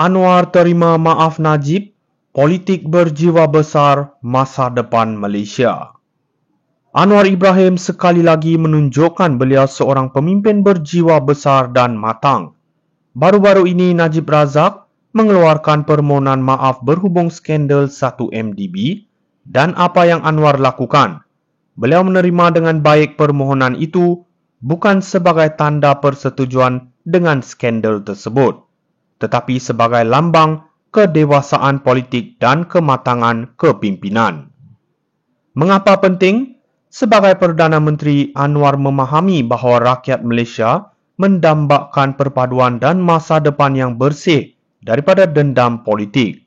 Anwar terima maaf Najib, politik berjiwa besar masa depan Malaysia. Anwar Ibrahim sekali lagi menunjukkan beliau seorang pemimpin berjiwa besar dan matang. Baru-baru ini Najib Razak mengeluarkan permohonan maaf berhubung skandal 1MDB dan apa yang Anwar lakukan. Beliau menerima dengan baik permohonan itu bukan sebagai tanda persetujuan dengan skandal tersebut, tetapi sebagai lambang kedewasaan politik dan kematangan kepimpinan. Mengapa penting? Sebagai Perdana Menteri, Anwar memahami bahawa rakyat Malaysia mendambakan perpaduan dan masa depan yang bersih daripada dendam politik.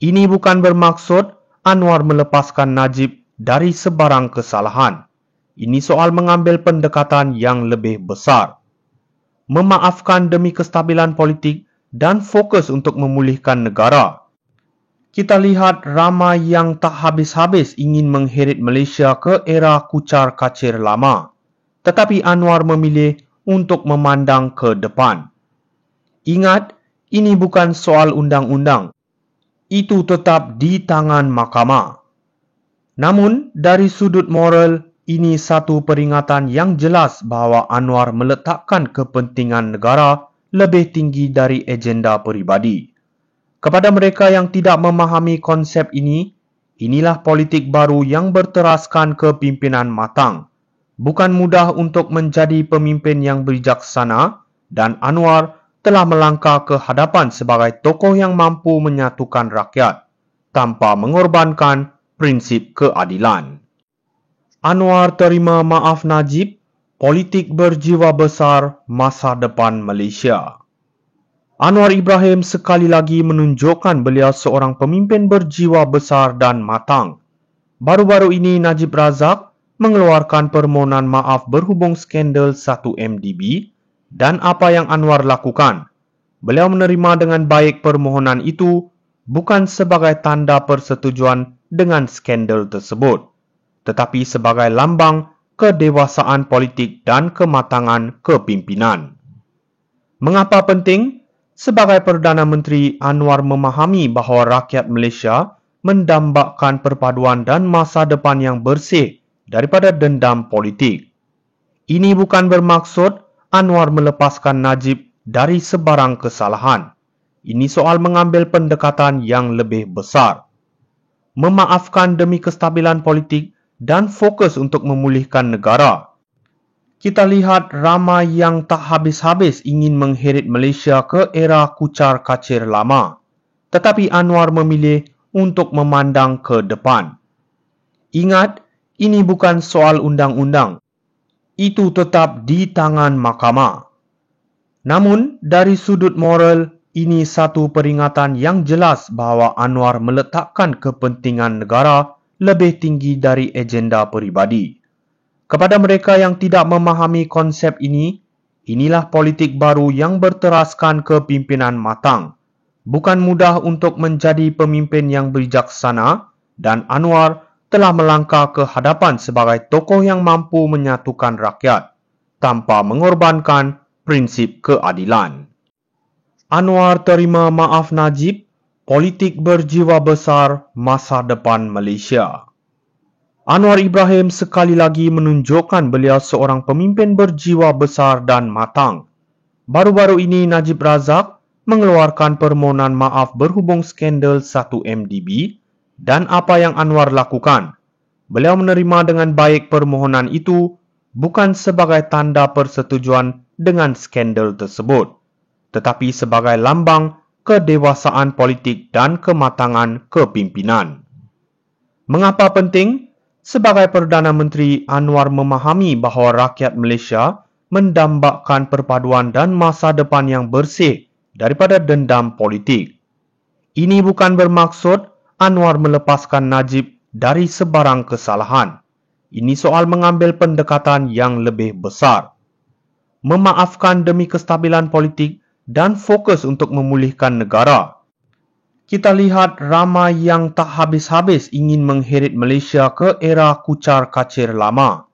Ini bukan bermaksud Anwar melepaskan Najib dari sebarang kesalahan. Ini soal mengambil pendekatan yang lebih besar. Memaafkan demi kestabilan politik dan fokus untuk memulihkan negara. Kita lihat ramai yang tak habis-habis ingin mengheret Malaysia ke era kucar-kacir lama. Tetapi Anwar memilih untuk memandang ke depan. Ingat, ini bukan soal undang-undang. Itu tetap di tangan mahkamah. Namun, dari sudut moral, ini satu peringatan yang jelas bahawa Anwar meletakkan kepentingan negara lebih tinggi dari agenda peribadi. Kepada mereka yang tidak memahami konsep ini, inilah politik baru yang berteraskan kepimpinan matang. Bukan mudah untuk menjadi pemimpin yang bijaksana dan Anwar telah melangkah ke hadapan sebagai tokoh yang mampu menyatukan rakyat tanpa mengorbankan prinsip keadilan. Anwar terima maaf Najib, politik berjiwa besar masa depan Malaysia. Anwar Ibrahim sekali lagi menunjukkan beliau seorang pemimpin berjiwa besar dan matang. Baru-baru ini Najib Razak mengeluarkan permohonan maaf berhubung skandal 1MDB dan apa yang Anwar lakukan. Beliau menerima dengan baik permohonan itu bukan sebagai tanda persetujuan dengan skandal tersebut, tetapi sebagai lambang kedewasaan politik dan kematangan kepimpinan. Mengapa penting? Sebagai Perdana Menteri, Anwar memahami bahawa rakyat Malaysia mendambakan perpaduan dan masa depan yang bersih daripada dendam politik. Ini bukan bermaksud Anwar melepaskan Najib dari sebarang kesalahan. Ini soal mengambil pendekatan yang lebih besar. Memaafkan demi kestabilan politik dan fokus untuk memulihkan negara. Kita lihat ramai yang tak habis-habis ingin mengheret Malaysia ke era kucar-kacir lama. Tetapi Anwar memilih untuk memandang ke depan. Ingat, ini bukan soal undang-undang. Itu tetap di tangan mahkamah. Namun, dari sudut moral, ini satu peringatan yang jelas bahawa Anwar meletakkan kepentingan negara lebih tinggi dari agenda peribadi. Kepada mereka yang tidak memahami konsep ini, inilah politik baru yang berteraskan kepimpinan matang. Bukan mudah untuk menjadi pemimpin yang bijaksana dan Anwar telah melangkah ke hadapan sebagai tokoh yang mampu menyatukan rakyat tanpa mengorbankan prinsip keadilan. Anwar terima maaf Najib, politik berjiwa besar masa depan Malaysia. Anwar Ibrahim sekali lagi menunjukkan beliau seorang pemimpin berjiwa besar dan matang. Baru-baru ini Najib Razak mengeluarkan permohonan maaf berhubung skandal 1MDB dan apa yang Anwar lakukan. Beliau menerima dengan baik permohonan itu bukan sebagai tanda persetujuan dengan skandal tersebut, tetapi sebagai lambang kedewasaan politik dan kematangan kepimpinan. Mengapa penting? Sebagai Perdana Menteri, Anwar memahami bahawa rakyat Malaysia mendambakan perpaduan dan masa depan yang bersih daripada dendam politik. Ini bukan bermaksud Anwar melepaskan Najib dari sebarang kesalahan. Ini soal mengambil pendekatan yang lebih besar. Memaafkan demi kestabilan politik dan fokus untuk memulihkan negara. Kita lihat ramai yang tak habis-habis ingin mengheret Malaysia ke era kucar-kacir lama.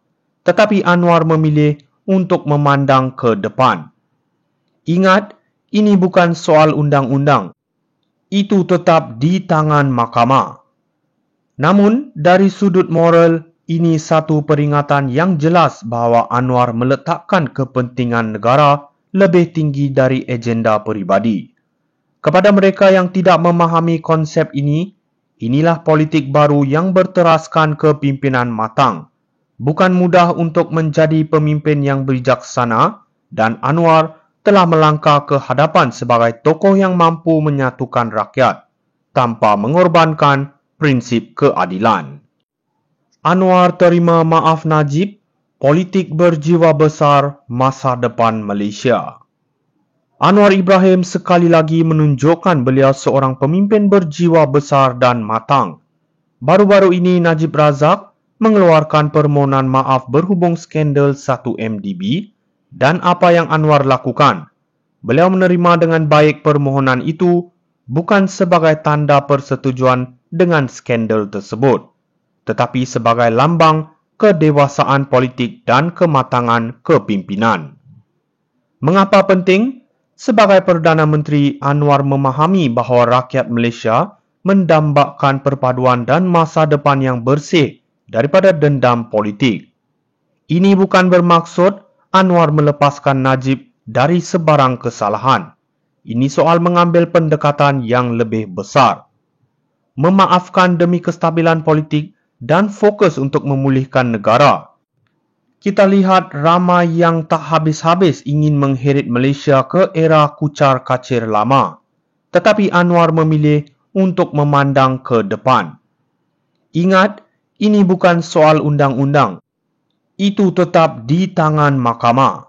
Tetapi Anwar memilih untuk memandang ke depan. Ingat, ini bukan soal undang-undang. itu tetap di tangan mahkamah. Namun, dari sudut moral, ini satu peringatan yang jelas bahawa Anwar meletakkan kepentingan negara lebih tinggi dari agenda peribadi. Kepada mereka yang tidak memahami konsep ini, inilah politik baru yang berteraskan kepimpinan matang. Bukan mudah untuk menjadi pemimpin yang bijaksana, dan Anwar telah melangkah ke hadapan sebagai tokoh yang mampu menyatukan rakyat tanpa mengorbankan prinsip keadilan. Anwar terima maaf Najib, politik berjiwa besar masa depan Malaysia. Anwar Ibrahim sekali lagi menunjukkan beliau seorang pemimpin berjiwa besar dan matang. Baru-baru ini Najib Razak mengeluarkan permohonan maaf berhubung skandal 1MDB dan apa yang Anwar lakukan. Beliau menerima dengan baik permohonan itu bukan sebagai tanda persetujuan dengan skandal tersebut, tetapi sebagai lambang kedewasaan politik dan kematangan kepimpinan. Mengapa penting? Sebagai Perdana Menteri, Anwar memahami bahawa rakyat Malaysia mendambakan perpaduan dan masa depan yang bersih daripada dendam politik. Ini bukan bermaksud Anwar melepaskan Najib dari sebarang kesalahan. Ini soal mengambil pendekatan yang lebih besar. Memaafkan demi kestabilan politik dan fokus untuk memulihkan negara. Kita lihat ramai yang tak habis-habis ingin mengheret Malaysia ke era kucar-kacir lama. Tetapi Anwar memilih untuk memandang ke depan. Ingat, ini bukan soal undang-undang. Itu tetap di tangan mahkamah.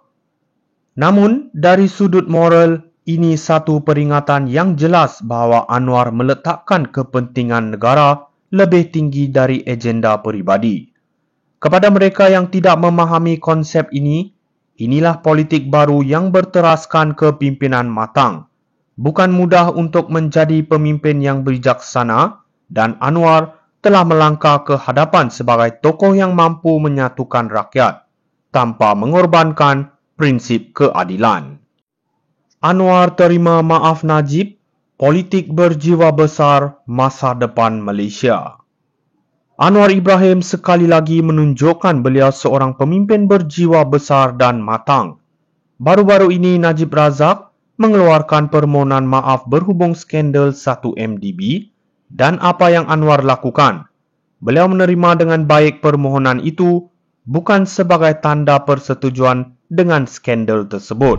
Namun, dari sudut moral, ini satu peringatan yang jelas bahawa Anwar meletakkan kepentingan negara lebih tinggi dari agenda peribadi. Kepada mereka yang tidak memahami konsep ini, inilah politik baru yang berteraskan kepimpinan matang. Bukan mudah untuk menjadi pemimpin yang bijaksana, dan Anwar telah melangkah ke hadapan sebagai tokoh yang mampu menyatukan rakyat tanpa mengorbankan prinsip keadilan. Anwar terima maaf Najib, politik berjiwa besar masa depan Malaysia. Anwar Ibrahim sekali lagi menunjukkan beliau seorang pemimpin berjiwa besar dan matang. Baru-baru ini Najib Razak mengeluarkan permohonan maaf berhubung skandal 1MDB dan apa yang Anwar lakukan. Beliau menerima dengan baik permohonan itu bukan sebagai tanda persetujuan dengan skandal tersebut.